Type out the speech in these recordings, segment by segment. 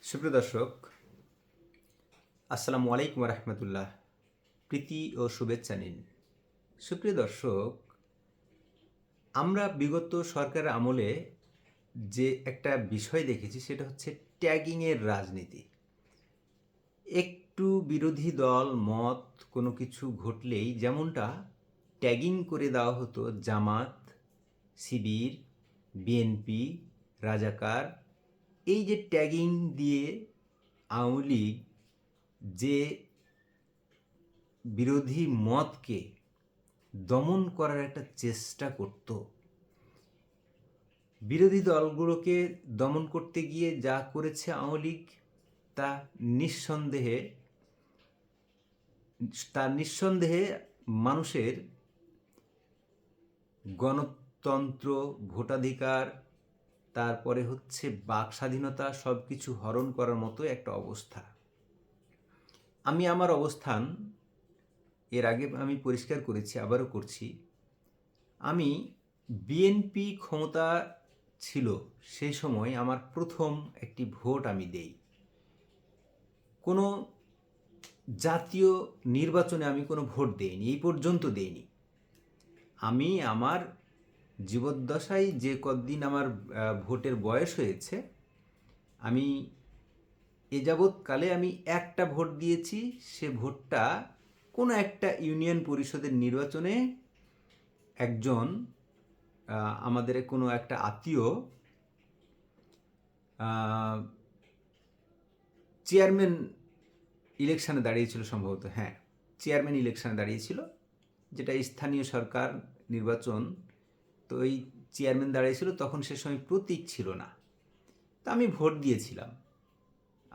সুপ্রিয় দর্শক, আসসালামু আলাইকুম রহমতুল্লাহ। প্রীতি ও শুভেচ্ছা নিন। সুপ্রিয় দর্শক, আমরা বিগত সরকারের আমলে যে একটা বিষয় দেখেছি সেটা হচ্ছে ট্যাগিংয়ের রাজনীতি। একটু বিরোধী দল মত কোনো কিছু ঘটলেই যেমনটা ট্যাগিং করে দেওয়া হতো জামাত, শিবির, বিএনপি, রাজাকার, এই যে ট্যাগিং দিয়ে আওয়ামী লীগ যে বিরোধী মতকে দমন করার একটা চেষ্টা করত, বিরোধী দলগুলোকে দমন করতে গিয়ে যা করেছে আওয়ামী লীগ তা নিঃসন্দেহে মানুষের গণতন্ত্র, ভোটাধিকার, তারপরে হচ্ছে বাক স্বাধীনতা সব কিছু হরণ করার মতো একটা অবস্থা। আমি আমার অবস্থান এর আগে আমি পরিষ্কার করেছি, আবারও করছি। আমি বিএনপি ক্ষমতা ছিল সেই সময় আমার প্রথম একটি ভোট আমি দেই। কোনো জাতীয় নির্বাচনে আমি কোনো ভোট দেইনি, এই পর্যন্ত দেইনি। আমি আমার জীবদ্দশায় যে কদিন আমার ভোটের বয়স হয়েছে, আমি এ যাবৎকালে আমি একটা ভোট দিয়েছি। সে ভোটটা কোনো একটা ইউনিয়ন পরিষদের নির্বাচনে একজন আমাদের কোনো একটা আত্মীয় চেয়ারম্যান ইলেকশানে দাঁড়িয়েছিল, সম্ভবত হ্যাঁ, চেয়ারম্যান ইলেকশানে দাঁড়িয়েছিল, যেটা স্থানীয় সরকার নির্বাচন। তো এই চেয়ারম্যান দাঁড়িয়েছিল, তখন সে সময় প্রতীক ছিল না। তা আমি ভোট দিয়েছিলাম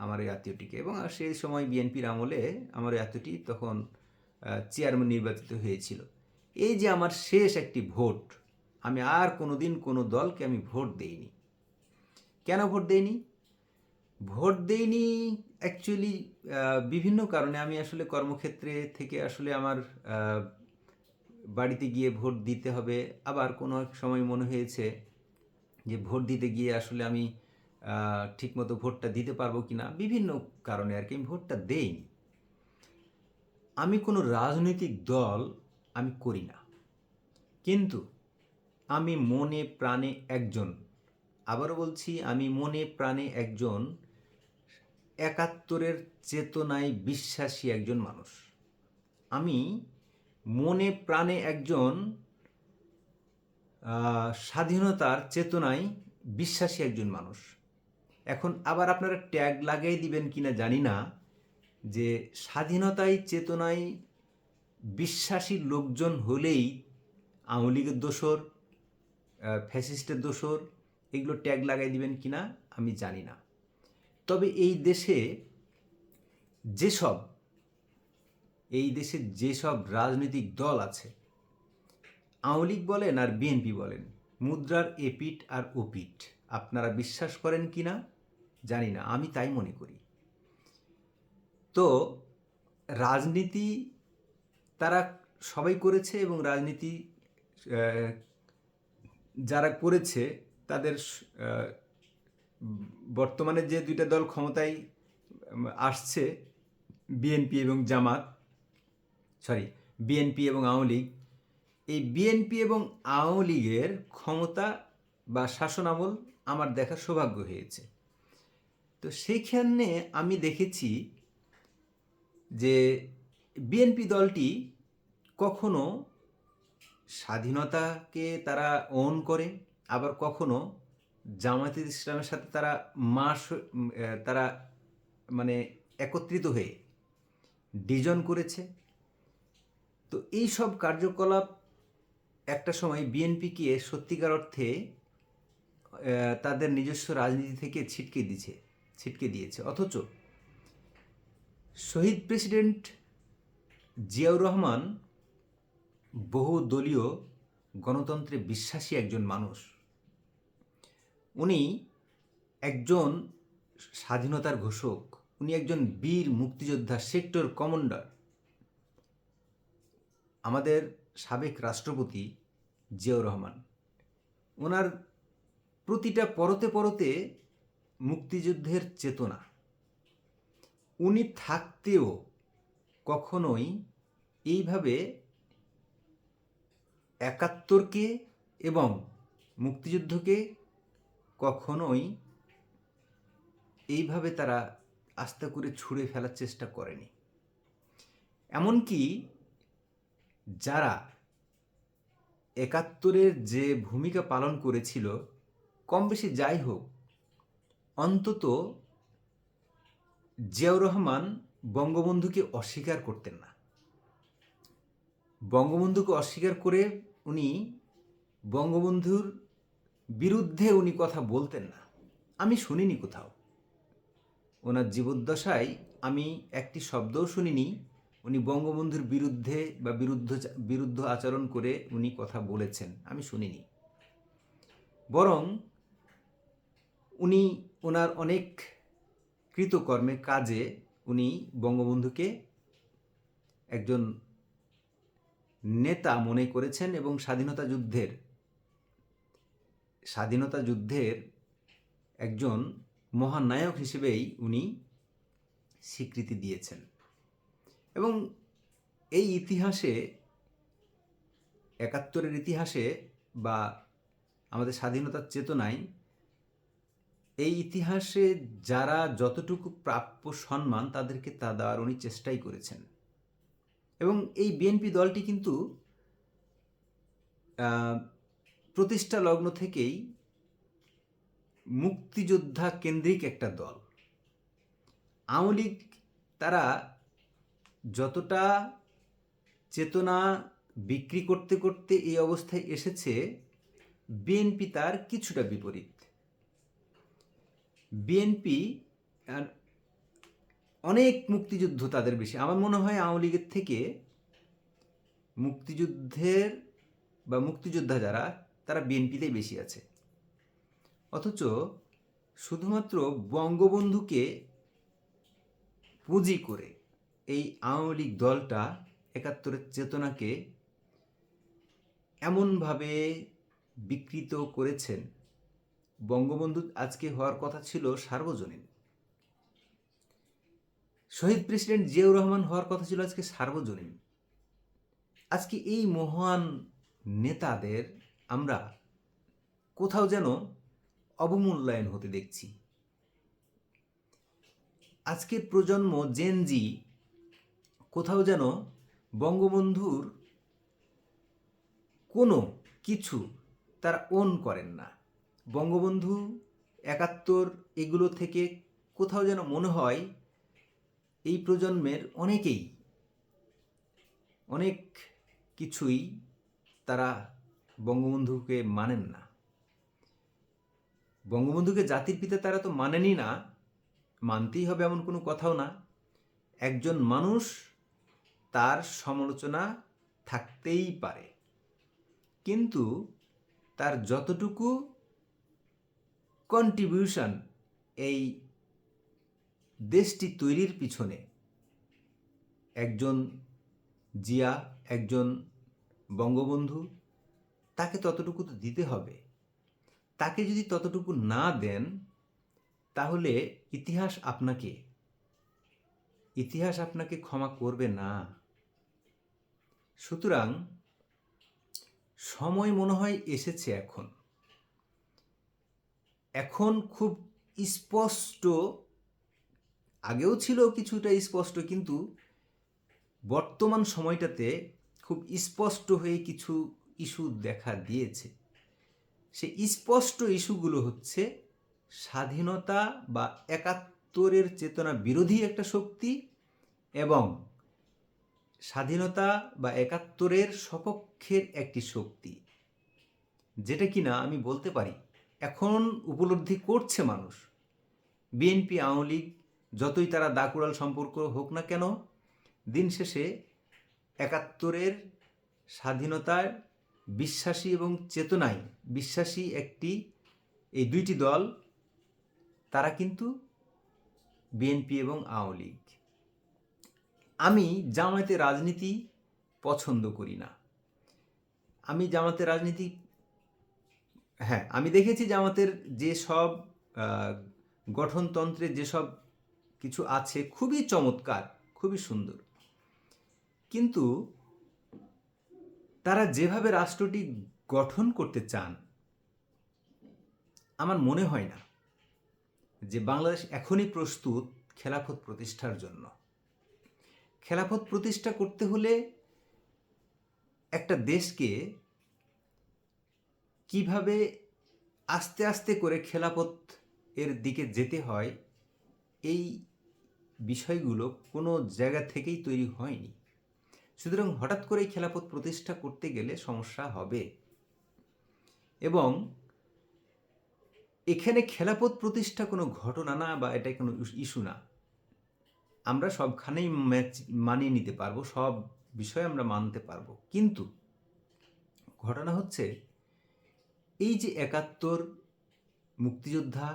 আমার এই আত্মীয়টিকে, এবং সেই সময় বিএনপির আমলে আমার এই আত্মীয়টি তখন চেয়ারম্যান নির্বাচিত হয়েছিল। এই যে আমার শেষ একটি ভোট, আমি আর কোনোদিন কোনো দলকে আমি ভোট দেইনি। কেন ভোট দেইনি? ভোট দেইনি অ্যাকচুয়ালি বিভিন্ন কারণে। আমি আসলে কর্মক্ষেত্রে থেকে আসলে আমার বাড়িতে গিয়ে ভোট দিতে হবে, আবার কোনো এক সময় মনে হয়েছে যে ভোট দিতে গিয়ে আসলে আমি ঠিকমতো ভোটটা দিতে পারবো কি না, বিভিন্ন কারণে আর কি আমি ভোটটা দেইনি। আমি কোনো রাজনৈতিক দল আমি করি না, কিন্তু আমি মনে প্রাণে একজন, আবারও বলছি, আমি মনে প্রাণে একজন একাত্তরের চেতনায় বিশ্বাসী একজন মানুষ। আমি মনে প্রাণে একজন স্বাধীনতার চেতনায় বিশ্বাসী একজন মানুষ। এখন আবার আপনারা ট্যাগ লাগিয়ে দিবেন কিনা জানি না, যে স্বাধীনতায় চেতনায় বিশ্বাসী লোকজন হলেই আওয়ামী লীগের দোসর, ফ্যাসিস্টের দোসর, এগুলো ট্যাগ লাগাই দিবেন কিনা আমি জানি না। তবে এই দেশে যেসব রাজনৈতিক দল আছে, আওয়ামী লীগ বলেন আর বিএনপি বলেন, মুদ্রার এপিঠ আর ওপিঠ। আপনারা বিশ্বাস করেন কি না জানি না, আমি তাই মনে করি। তো রাজনীতি তারা সবাই করেছে, এবং রাজনীতি যারা করেছে তাদের বর্তমানে যে দুইটা দল ক্ষমতায় আসছে, বিএনপি এবং বিএনপি এবং আওয়ামী লীগ, এই বিএনপি এবং আওয়ামী লীগের ক্ষমতা বা শাসনামল আমার দেখার সৌভাগ্য হয়েছে। তো সেইখানে আমি দেখেছি যে বিএনপি দলটি কখনো স্বাধীনতাকে তারা অন করে, আবার কখনো জামায়াতে ইসলামের সাথে তারা মানে একত্রিত হয়ে ডিজন করেছে। তো এই সব কার্যকলাপ একটা সময় বিএনপিকে সত্যিকার অর্থে তাদের নিজস্ব রাজনীতি থেকে ছিটকে দিয়েছে। অথচ শহীদ প্রেসিডেন্ট জিয়াউর রহমান বহুদলীয় গণতন্ত্রে বিশ্বাসী একজন মানুষ। উনি একজন স্বাধীনতার ঘোষক, উনি একজন বীর মুক্তিযোদ্ধা, সেক্টর কমান্ডার। আমাদের সাবেক রাষ্ট্রপতি জিয়াউর রহমান, ওনার প্রতিটা পরতে পরতে মুক্তিযুদ্ধের চেতনা, উনি থাকতেও কখনোই এইভাবে ৭১কে এবং মুক্তিযুদ্ধকে কখনোই এইভাবে তারা আস্তে করে ছুঁড়ে ফেলার চেষ্টা করেনি। এমনকি যারা ৭১-এর যে ভূমিকা পালন করেছিল, কম বেশি যাই হোক, অন্তত জিয়াউর রহমান বঙ্গবন্ধুকে অস্বীকার করতেন না। বঙ্গবন্ধুকে অস্বীকার করে উনি বঙ্গবন্ধুর বিরুদ্ধে উনি কথা বলতেন না। আমি শুনিনি কোথাও, ওনার জীবদ্দশায় আমি একটি শব্দও শুনিনি উনি বঙ্গবন্ধুর বিরুদ্ধে বা বিরুদ্ধ আচরণ করে উনি কথা বলেছেন, আমি শুনিনি। বরং উনি ওনার অনেক কৃতকর্মে কাজে উনি বঙ্গবন্ধুকে একজন নেতা মনে করেছেন এবং স্বাধীনতা যুদ্ধের একজন মহানায়ক হিসেবেই উনি স্বীকৃতি দিয়েছেন। এবং এই ইতিহাসে, ৭১-এর ইতিহাসে বা আমাদের স্বাধীনতার চেতনায়, এই ইতিহাসে যারা যতটুকু প্রাপ্য সম্মান তাদেরকে তা দেওয়ার উনি চেষ্টাই করেছেন। এবং এই বিএনপি দলটি কিন্তু প্রতিষ্ঠা লগ্ন থেকেই মুক্তিযোদ্ধা কেন্দ্রিক একটা দল। আওয়ামী লীগ তারা যতটা চেতনা বিক্রি করতে করতে এই অবস্থায় এসেছে, বিএনপি তার কিছুটা বিপরীত। বিএনপি অনেক মুক্তিযুদ্ধ তাদের বেশি। আমার মনে হয় আওয়ামী লীগের থেকে মুক্তিযোদ্ধা যারা, তারা বিএনপিতেই বেশি আছে। অথচ শুধুমাত্র বঙ্গবন্ধুকে পুঁজি করে এই আওয়ামী লীগ দলটা ৭১-এর চেতনাকে এমনভাবে বিকৃত করেছেন। বঙ্গবন্ধু আজকে হওয়ার কথা ছিল সার্বজনীন, শহীদ প্রেসিডেন্ট জিয়াউর রহমান হওয়ার কথা ছিল আজকে সার্বজনীন। আজকে এই মহান নেতাদের আমরা কোথাও যেন অবমূল্যায়ন হতে দেখছি। আজকের প্রজন্ম জেনজি কোথাও যেন বঙ্গবন্ধুর কোনো কিছু তারা ওন করেন না। বঙ্গবন্ধু, ৭১ এগুলো থেকে কোথাও যেন মনে হয় এই প্রজন্মের অনেকেই অনেক কিছুই তারা বঙ্গবন্ধুকে মানেন না। বঙ্গবন্ধুকে জাতির পিতা তারা তো মানেনই না, মানতেই হবে এমন কোনো কথাও না। একজন মানুষ, তার সমালোচনা থাকতেই পারে, কিন্তু তার যতটুকু কন্ট্রিবিউশন এই দেশটি তৈরির পিছনে, একজন জিয়া, একজন বঙ্গবন্ধু, তাকে ততটুকু তো দিতে হবে। তাকে যদি ততটুকু না দেন, তাহলে ইতিহাস আপনাকে ক্ষমা করবে না। সুতরাং সময় মনে হয় এসেছে এখন খুব স্পষ্ট, আগেও ছিল কিছুটা স্পষ্ট, কিন্তু বর্তমান সময়টাতে খুব স্পষ্ট হয়ে কিছু ইস্যু দেখা দিয়েছে। সেই স্পষ্ট ইস্যুগুলো হচ্ছে স্বাধীনতা বা ৭১-এর চেতনা বিরোধী একটা শক্তি এবং স্বাধীনতা বা ৭১-এর সপক্ষের একটি শক্তি, যেটা কিনা আমি বলতে পারি এখন উপলব্ধি করছে মানুষ। বিএনপি, আওয়ামী লীগ যতই তারা দাকুড়াল সম্পর্ক হোক না কেন, দিন শেষে ৭১-এর স্বাধীনতায় বিশ্বাসী এবং চেতনায় বিশ্বাসী এই দুইটি দল, তারা কিন্তু বিএনপি এবং আওয়ামী লীগ। আমি জামায়াতের রাজনীতি পছন্দ করি না। আমি জামায়াতের রাজনীতি, আমি দেখেছি জামায়াতের যেসব গঠনতন্ত্রে যেসব কিছু আছে খুবই চমৎকার, খুবই সুন্দর, কিন্তু তারা যেভাবে রাষ্ট্রটি গঠন করতে চান, আমার মনে হয় না যে বাংলাদেশ এখনই প্রস্তুত খেলাফত প্রতিষ্ঠার জন্য। খেলাফত প্রতিষ্ঠা করতে হলে একটা দেশকে কিভাবে আস্তে আস্তে করে খেলাফত এর দিকে যেতে হয়, এই বিষয়গুলো কোনো জায়গা থেকেই তৈরি হয়নি। সুতরাং হঠাৎ করেই খেলাফত প্রতিষ্ঠা করতে গেলে সমস্যা হবে। এবং এখানে খেলাফত প্রতিষ্ঠা কোনো ঘটনা না, বা এটা কোনো ইস্যু না। আমরা সবখানেই মানিয়ে নিতে পারবো, সব বিষয় আমরা মানতে পারবো, কিন্তু ঘটনা হচ্ছে এই যে ৭১ মুক্তিযোদ্ধা,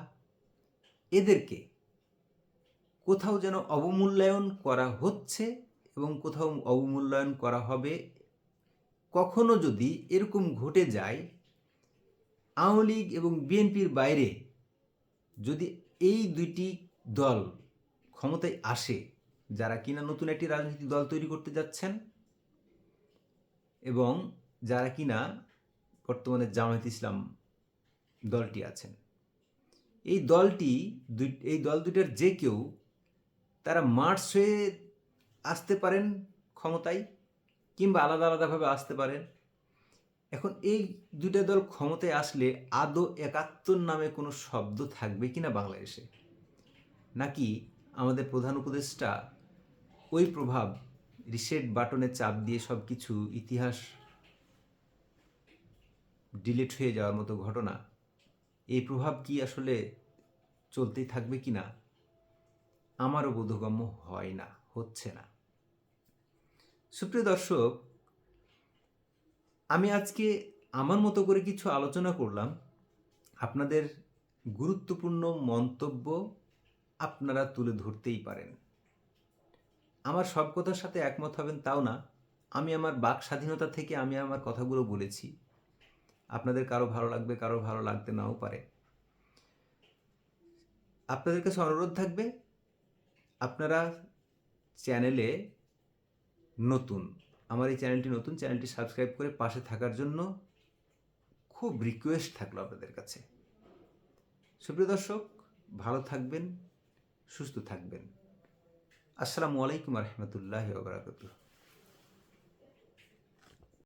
এদেরকে কোথাও যেন অবমূল্যায়ন করা হচ্ছে এবং কোথাও অবমূল্যায়ন করা হবে। কখনো যদি এরকম ঘটে যায়, আওয়ামী লীগ এবং বিএনপির বাইরে যদি এই দুইটি দল ক্ষমতায় আসে, যারা কিনা নতুন একটি রাজনৈতিক দল তৈরি করতে যাচ্ছেন এবং যারা কিনা বর্তমানে জামায়াত ইসলাম দলটি আছেন, এই দল দুইটার যে কেউ তারা মার্চ হয়ে আসতে পারেন ক্ষমতায়, কিংবা আলাদা আলাদাভাবে আসতে পারেন। এখন এই দুইটা দল ক্ষমতায় আসলে আদৌ ৭১ নামে কোনো শব্দ থাকবে কিনা বাংলাদেশে, নাকি আমাদের প্রধান উপদেষ্টা ওই প্রভাব রিসেট বাটনে চাপ দিয়ে সব কিছু ইতিহাস ডিলিট হয়ে যাওয়ার মতো ঘটনা, এই প্রভাব কি আসলে চলতেই থাকবে কিনা আমারও বোধগম্য হয় না, হচ্ছে না। সুপ্রিয় দর্শক, আমি আজকে আমার মতো করে কিছু আলোচনা করলাম। আপনাদের গুরুত্বপূর্ণ মন্তব্য আপনারা তুলে ধরতেই পারেন। আমার সব কথার সাথে একমত হবেন তাও না। আমি আমার বাক স্বাধীনতা থেকে আমি আমার কথাগুলো বলেছি। আপনাদের কারো ভালো লাগবে, কারো ভালো লাগতে নাও পারে। আপনাদের কাছে অনুরোধ থাকবে, আপনারা চ্যানেলে নতুন, আমার এই চ্যানেলটি নতুন, চ্যানেলটি সাবস্ক্রাইব করে পাশে থাকার জন্য খুব রিকোয়েস্ট থাকলো আপনাদের কাছে। সুপ্রিয় দর্শক, ভালো থাকবেন, সুস্থ থাকবেন। আসসালামু আলাইকুম রহমতুল্লাহি ওয়া বারাকাতুহু।